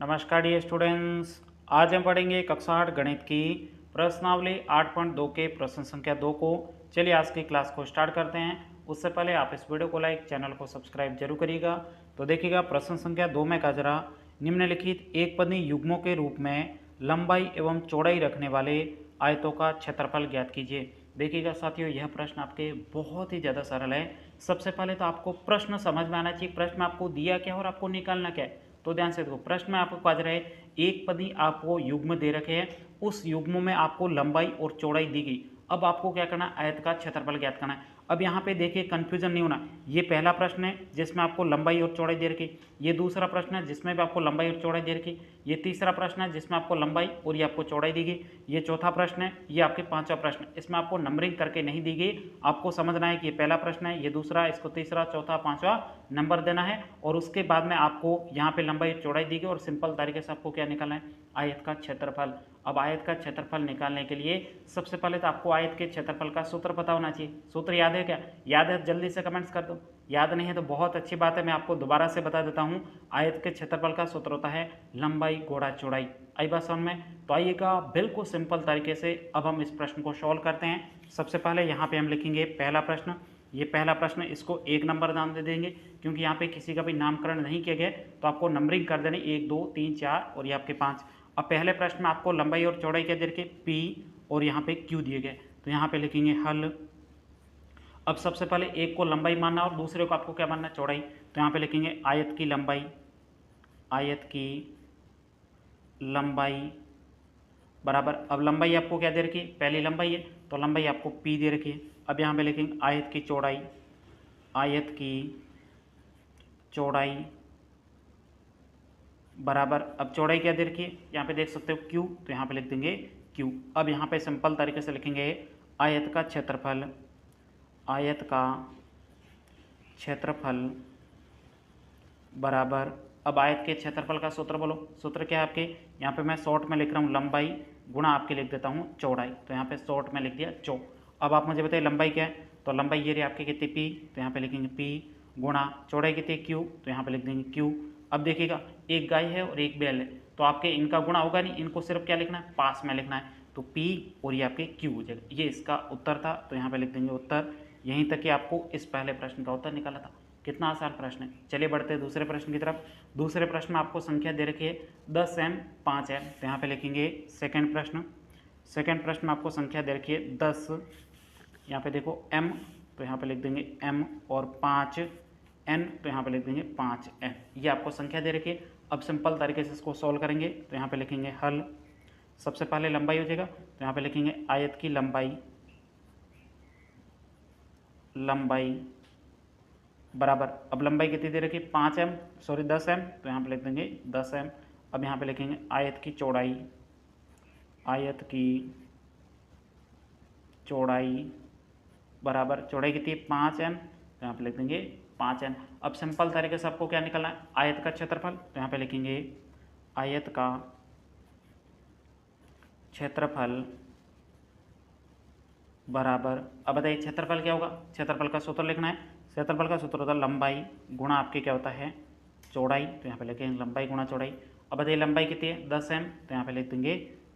नमस्कार dear students. आज हम पढ़ेंगे कक्षा 8 गणित की प्रश्नावली 8.2 के प्रश्न संख्या 2 को। चलिए आज की क्लास को स्टार्ट करते हैं। उससे पहले आप इस वीडियो को लाइक, चैनल को सब्सक्राइब जरूर करिएगा। तो देखिएगा प्रश्न संख्या 2 में कहा जा रहा निम्नलिखित एक पदी युग्मों के रूप में लंबाई एवं चौड़ाई रखने वाले आयतों का क्षेत्रफल ज्ञात कीजिए। देखिएगा साथियों, यह प्रश्न आपके बहुत ही ज़्यादा सरल है। सबसे पहले तो आपको प्रश्न समझ में आना चाहिए, प्रश्न में आपको दिया क्या और आपको निकालना क्या है। तो ध्यान से देखो, प्रश्न में आपको कहा जा रहा है एक पदी आपको युग्म दे रखे हैं, उस युग्म में आपको लंबाई और चौड़ाई दी गई। अब आपको क्या करना है, आयत का क्षेत्रफल ज्ञात करना है। अब यहाँ पे देखिए कंफ्यूजन नहीं होना, ये पहला प्रश्न है जिसमें आपको लंबाई और चौड़ाई दे रखी, ये दूसरा प्रश्न है जिसमें भी आपको लंबाई और चौड़ाई दे रखी, ये तीसरा प्रश्न है जिसमें आपको लंबाई और ये आपको चौड़ाई दी गई, ये चौथा प्रश्न है, ये आपके पांचवा प्रश्न। इसमें आपको नंबरिंग करके नहीं दी गई, आपको समझना है कि ये पहला प्रश्न है, ये दूसरा, इसको तीसरा, चौथा, पांचवा नंबर देना है। और उसके बाद में आपको यहाँ पे लंबाई और चौड़ाई दी गई और सिंपल तरीके से आपको क्या निकालना है, आयत का क्षेत्रफल। अब आयत का क्षेत्रफल निकालने के लिए सबसे पहले तो आपको आयत के क्षेत्रफल का सूत्र पता होना चाहिए। सूत्र याद है क्या? याद है जल्दी से कमेंट्स कर दो, याद नहीं है तो बहुत अच्छी बात है, मैं आपको दोबारा से बता देता हूँ। आयत के क्षेत्रफल का सूत्र होता है लंबाई गुणा चौड़ाई। आई बात समझ में? तो आइएगा बिल्कुल सिंपल तरीके से अब हम इस प्रश्न को सॉल्व करते हैं। सबसे पहले यहाँ पे हम लिखेंगे पहला प्रश्न। ये पहला प्रश्न, इसको 1 नंबर नाम दे देंगे क्योंकि यहाँ पे किसी का भी नामकरण नहीं किया गया, तो आपको नंबरिंग कर देनी 1 2 3 4 और ये आपके 5। अब पहले प्रश्न में आपको लंबाई और चौड़ाई क्या दे रखे, P और यहाँ पे Q दिए गए, तो यहाँ पे लिखेंगे हल। अब सबसे पहले एक को लंबाई मानना और दूसरे को आपको क्या मानना, चौड़ाई। तो यहाँ पे लिखेंगे आयत की लंबाई, आयत की लंबाई बराबर, अब लंबाई आपको क्या दे रखी है, पहली लंबाई है तो लंबाई आपको P दे रखी है। अब यहाँ पे लिखेंगे आयत की चौड़ाई, आयत की चौड़ाई बराबर, अब चौड़ाई क्या दे रखी है, यहाँ पे देख सकते हो Q, तो यहाँ पे लिख देंगे Q। अब यहाँ पे सिंपल तरीके से लिखेंगे आयत का क्षेत्रफल, आयत का क्षेत्रफल बराबर, अब आयत के क्षेत्रफल का सूत्र बोलो। सूत्र क्या है आपके, यहाँ पे मैं शॉर्ट में लिख रहा हूँ लंबाई गुणा आपके लिख देता हूँ चौड़ाई, तो यहाँ पे शॉर्ट में लिख दिया चौ। अब आप मुझे बताइए लंबाई क्या है, तो लंबाई ये रही आपकी कितनी P, तो यहाँ पे लिखेंगे P गुणा चौड़ाई कितनी Q, तो यहाँ पे लिख देंगे Q। अब देखिएगा एक गाय है और एक बैल है, तो आपके इनका गुणा होगा नहीं, इनको सिर्फ क्या लिखना है, पास में लिखना है, तो P और ये आपके Q हो जाएगा। ये इसका उत्तर था, तो यहाँ पे लिख देंगे उत्तर। यहीं तक कि आपको इस पहले प्रश्न का उत्तर निकाला था। कितना आसान प्रश्न है। चलिए बढ़ते हैं दूसरे प्रश्न की तरफ। दूसरे प्रश्न में आपको संख्या दे रखी है 10m 5m, तो यहाँ पे लिखेंगे सेकंड प्रश्न। सेकंड प्रश्न में आपको संख्या दे रखी है 10, यहाँ पे देखो m, तो यहाँ पे लिख देंगे m और 5n, तो यहाँ पे लिख देंगे 5n। ये आपको संख्या दे रखी है। अब सिंपल तरीके से इसको सॉल्व करेंगे, तो यहाँ पे लिखेंगे हल। सबसे पहले लंबाई हो जाएगा, तो यहाँ पे लिखेंगे आयत की लंबाई, लंबाई बराबर, अब लंबाई कितनी दे रखी है 5m, सॉरी 10m, तो यहाँ पे लिख देंगे 10m। अब यहाँ पे लिखेंगे आयत की चौड़ाई, आयत की चौड़ाई बराबर, चौड़ाई कितनी है 5m, तो यहाँ पे लिख देंगे 5n। अब सिंपल तरीके से आपको क्या निकालना है, आयत का क्षेत्रफल, तो यहाँ पे लिखेंगे आयत का क्षेत्रफल बराबर, अब बताइए क्षेत्रफल क्या होगा, क्षेत्रफल का सूत्र लिखना है। क्षेत्रफल का सूत्र होता है लंबाई गुणा आपके क्या होता है, चौड़ाई, तो यहाँ पे लिखेंगे लंबाई गुणा चौड़ाई। अब बताइए लंबाई कितनी है 10m, तो यहाँ पे लिख देंगे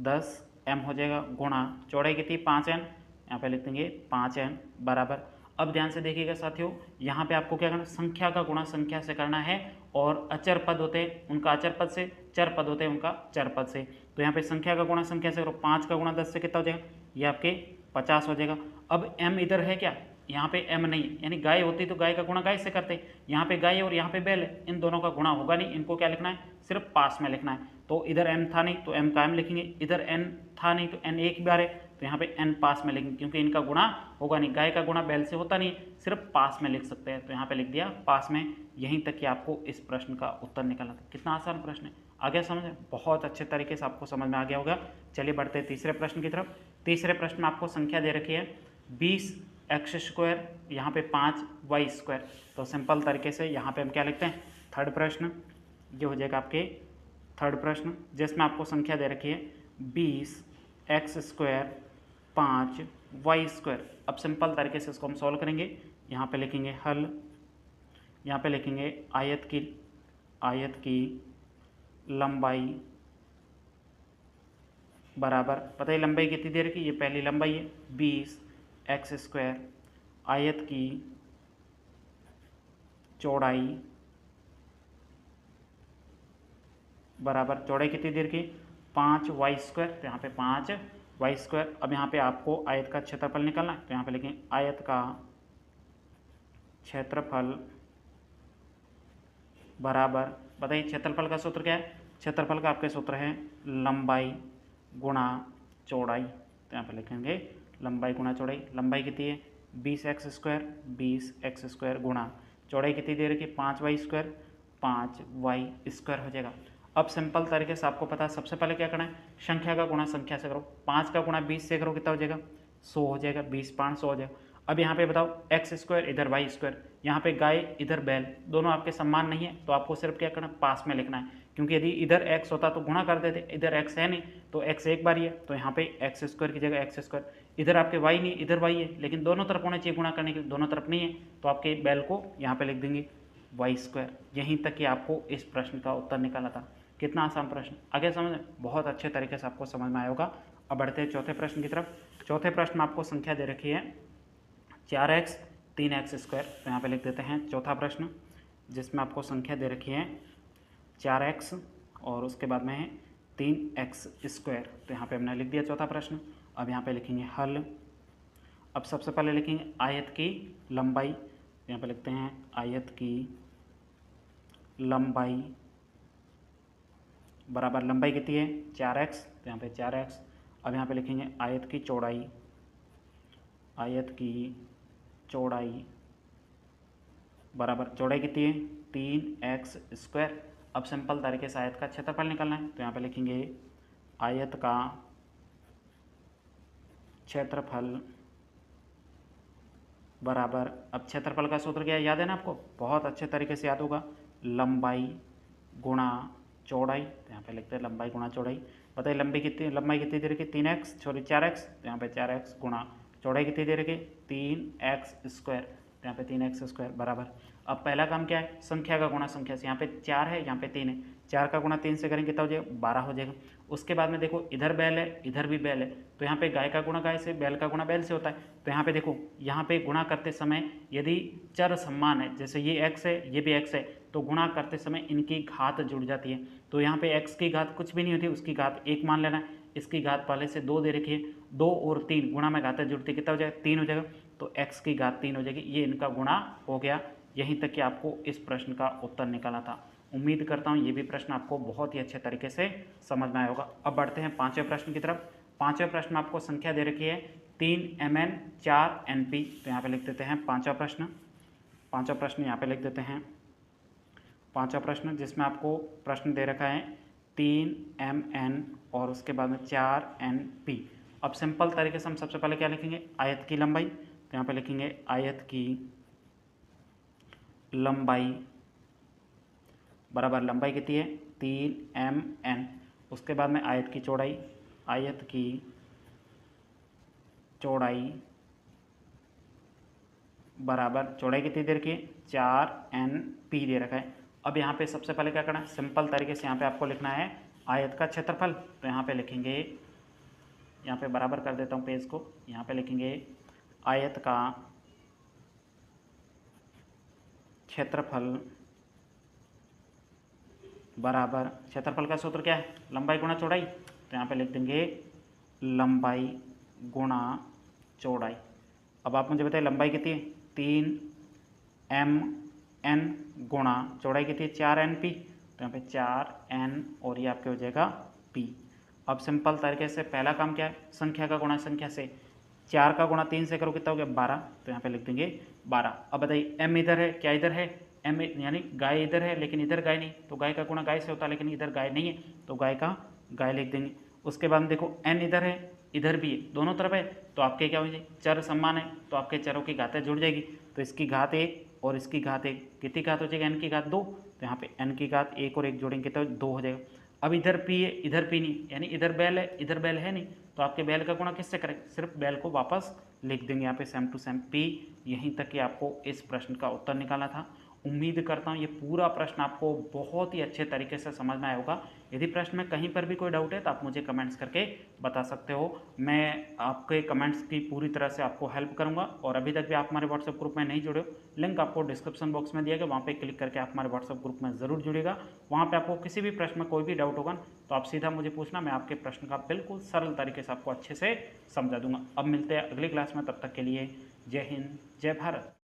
10m हो जाएगा, गुणा चौड़ाई कितनी 5n, यहाँ पे लिख देंगे 5n बराबर। अब ध्यान से देखिएगा साथियों, यहाँ पे आपको क्या करना, संख्या का गुणा संख्या से करना है, और अचर पद होते हैं उनका अचर पद से, चर पद होते हैं उनका चर पद से। तो यहाँ पे संख्या का गुणा संख्या से करो, 5 का गुणा 10 से कितना हो जाएगा, ये आपके 50 हो जाएगा। अब m इधर है क्या, यहाँ पे m नहीं, यानी गाय होती तो गाय का गुणा गाय से करते, यहाँ पे गाय और यहाँ पे बैल है, इन दोनों का गुणा होगा नहीं, इनको क्या लिखना है, सिर्फ पास में लिखना है। तो इधर m था नहीं तो m का m लिखेंगे, इधर n था नहीं तो n एक बार है, तो यहाँ पे n पास में लिखेंगे, क्योंकि इनका गुणा होगा नहीं, गाय का गुणा बैल से होता नहीं, सिर्फ पास में लिख सकते हैं, तो यहाँ पे लिख दिया पास में। यहीं तक कि आपको इस प्रश्न का उत्तर निकालना था। कितना आसान प्रश्न है, आ गया समझ में? बहुत अच्छे तरीके से आपको समझ में आ गया होगा। चलिए बढ़ते हैं तीसरे प्रश्न की तरफ। तीसरे प्रश्न में आपको संख्या दे रखी है 20x², यहाँ पे 5y²। तो सिंपल तरीके से यहाँ पे हम क्या लिखते हैं, थर्ड प्रश्न, ये हो जाएगा आपके थर्ड प्रश्न, जिसमें आपको संख्या दे रखी है 20x² 5y²। अब सिंपल तरीके से इसको हम सॉल्व करेंगे। यहाँ पे लिखेंगे हल, यहाँ पे लिखेंगे आयत की लंबाई बराबर, पता है लंबाई कितनी देर की, ये पहली लंबाई है 20x², आयत की चौड़ाई बराबर, चौड़ाई कितनी देर की 5y², तो यहाँ पे 5y²। अब यहाँ पे आपको आयत का क्षेत्रफल निकालना है, तो यहाँ पे लिखेंगे आयत का क्षेत्रफल बराबर, बताइए क्षेत्रफल का सूत्र क्या है, क्षेत्रफल का आपके सूत्र है लंबाई गुणा चौड़ाई, तो यहाँ पे लिखेंगे लंबाई गुणा चौड़ाई। लंबाई कितनी है 20x², 20x² गुणा चौड़ाई कितनी दे रखी 5y², 5y² हो जाएगा। अब सिंपल तरीके से आपको पता है सबसे पहले क्या करना है, संख्या का गुणा संख्या से करो, 5 का गुणा 20 से करो कितना हो जाएगा 100 हो जाएगा, 20 5 100 हो जाएगा। अब यहाँ पे बताओ x² इधर y², यहाँ पे गाय इधर बैल, दोनों आपके समान नहीं है, तो आपको सिर्फ क्या करना है पास में लिखना है, क्योंकि यदि इधर x होता तो गुणा कर देते, इधर x है नहीं तो x एक बार ही है, तो यहाँ पे x² की जगह x², इधर आपके y नहीं इधर y है, लेकिन दोनों तरफ होने चाहिए गुणा करने के लिए, दोनों तरफ नहीं है तो आपके बैल को यहाँ पे लिख देंगे y²। यहीं तक कि आपको इस प्रश्न का उत्तर निकाला था। कितना आसान प्रश्न, आगे समझ बहुत अच्छे तरीके से आपको समझ में आया होगा। अब बढ़ते हैं चौथे प्रश्न की तरफ। चौथे प्रश्न में आपको संख्या दे रखी है 4x 3x², तो यहाँ पे लिख देते हैं चौथा प्रश्न, जिसमें आपको संख्या दे रखी है 4x और उसके बाद में है 3x², तो यहाँ पे हमने लिख दिया चौथा प्रश्न। अब यहाँ पे लिखेंगे हल। अब सबसे पहले लिखेंगे आयत की लंबाई, यहाँ पे लिखते हैं आयत की लंबाई बराबर, लंबाई कितनी है 4x, तो यहाँ पे 4x। अब यहाँ पे लिखेंगे आयत की चौड़ाई, आयत की चौड़ाई बराबर, चौड़ाई कितनी है 3x²। अब सिंपल तरीके से आयत का क्षेत्रफल निकालना है, तो यहाँ पे लिखेंगे आयत का क्षेत्रफल बराबर, अब क्षेत्रफल का सूत्र क्या है याद है ना आपको, बहुत अच्छे तरीके से याद होगा, लंबाई गुणा चौड़ाई, तो यहाँ पे लिखते हैं लंबाई गुणा चौड़ाई। बताइए लंबाई कितनी दे रखी 3x, सॉरी 4x, तो यहाँ पे 4x गुणा चौड़ाई कितनी दे रखी 3x², तो यहाँ पे 3x² बराबर। अब पहला काम क्या है, संख्या का गुणा संख्या से, यहाँ पे 4 है यहाँ पे 3 है, 4 का गुणा 3 से करेंगे कितना हो जाएगा 12 हो जाएगा। उसके बाद में देखो इधर बैल है इधर भी बैल है, तो यहाँ पे गाय का गुणा गाय से, बैल का गुणा बैल से होता है, तो यहाँ पे देखो यहाँ पे गुणा करते समय यदि चर समान है, जैसे ये x है ये भी x है, तो गुणा करते समय इनकी घात जुड़ जाती है, तो यहाँ पे x की घात कुछ भी नहीं होती, उसकी घात 1 मान लेना है, इसकी घात पहले से 2 दे रखी है, 2 और 3 गुणा में घातें जुड़ती कितना हो जाएगा 3 हो जाएगा, तो x की घात 3 हो जाएगी, ये इनका गुणा हो गया। यहीं तक कि आपको इस प्रश्न का उत्तर निकाला था। उम्मीद करता हूँ ये भी प्रश्न आपको बहुत ही अच्छे तरीके से समझ में आया होगा। अब बढ़ते हैं पांचवें प्रश्न की तरफ। पांचवें प्रश्न में आपको संख्या दे रखी है 3mn 4np, तो यहाँ पे लिख देते हैं पांचवा प्रश्न यहाँ पे लिख देते हैं पांचवा प्रश्न, जिसमें आपको प्रश्न दे रखा है 3mn और उसके बाद में 4np। अब सिंपल तरीके से हम सबसे पहले क्या लिखेंगे आयत की लंबाई, तो यहाँ पे लिखेंगे आयत की लंबाई बराबर, लंबाई कितनी है 3mn, उसके बाद में आयत की चौड़ाई, आयत की चौड़ाई बराबर, चौड़ाई कितनी दे रखी है 4np दे रखा है। अब यहाँ पे सबसे पहले क्या करना है, सिंपल तरीके से यहाँ पे आपको लिखना है आयत का क्षेत्रफल, तो यहाँ पे लिखेंगे, यहाँ पे बराबर कर देता हूँ पेज को, यहाँ पे लिखेंगे आयत का क्षेत्रफल बराबर, क्षेत्रफल का सूत्र क्या है लंबाई गुणा चौड़ाई, तो यहाँ पे लिख देंगे लंबाई गुणा चौड़ाई। अब आप मुझे बताइए लंबाई कितनी है 3mn गुणा चौड़ाई कितनी है 4np, तो यहाँ पे 4n और ये आपके हो जाएगा p। अब सिंपल तरीके से पहला काम क्या है, संख्या का गुणा संख्या से, 4 का गुणा 3 से करो कितना हो गया 12, तो यहाँ पे लिख देंगे 12। अब बताइए m इधर है, क्या इधर है m यानी गाय इधर है लेकिन इधर गाय नहीं, तो गाय का गुणा गाय से होता है, लेकिन इधर गाय नहीं है तो गाय का गाय लिख देंगे। उसके बाद में देखो n इधर है इधर भी है, दोनों तरफ है, तो आपके क्या हो जाएगी चर समान है, तो आपके चरों की घातें जुड़ जाएगी, तो इसकी घात 1 और इसकी घात 1, कितनी घात हो जाएगी n की घात 2, तो यहाँ पे n की घात 1 और 1 जोड़ेंगे तो 2 हो जाएगा। अब इधर p है इधर p नहीं, यानी इधर बैल है इधर बैल है नहीं, तो आपके बैल का गुणा किससे करें, सिर्फ बैल को वापस लिख देंगे यहाँ पे सेम टू सेम p। यहीं तक कि आपको इस प्रश्न का उत्तर निकाला था। उम्मीद करता हूँ ये पूरा प्रश्न आपको बहुत ही अच्छे तरीके से समझ में आया होगा। यदि प्रश्न में कहीं पर भी कोई डाउट है तो आप मुझे कमेंट्स करके बता सकते हो। मैं आपके कमेंट्स की पूरी तरह से आपको हेल्प करूंगा। और अभी तक भी आप हमारे व्हाट्सएप ग्रुप में नहीं जुड़े हो, लिंक आपको डिस्क्रिप्शन बॉक्स में दिया गया, वहाँ पे क्लिक करके आप हमारे व्हाट्सएप ग्रुप में ज़रूर जुड़ेगा। वहाँ पे आपको किसी भी प्रश्न में कोई भी डाउट होगा तो आप सीधा मुझे पूछना, मैं आपके प्रश्न का बिल्कुल सरल तरीके से आपको अच्छे से समझा दूंगा। अब मिलते हैं अगली क्लास में, तब तक के लिए जय हिंद, जय भारत।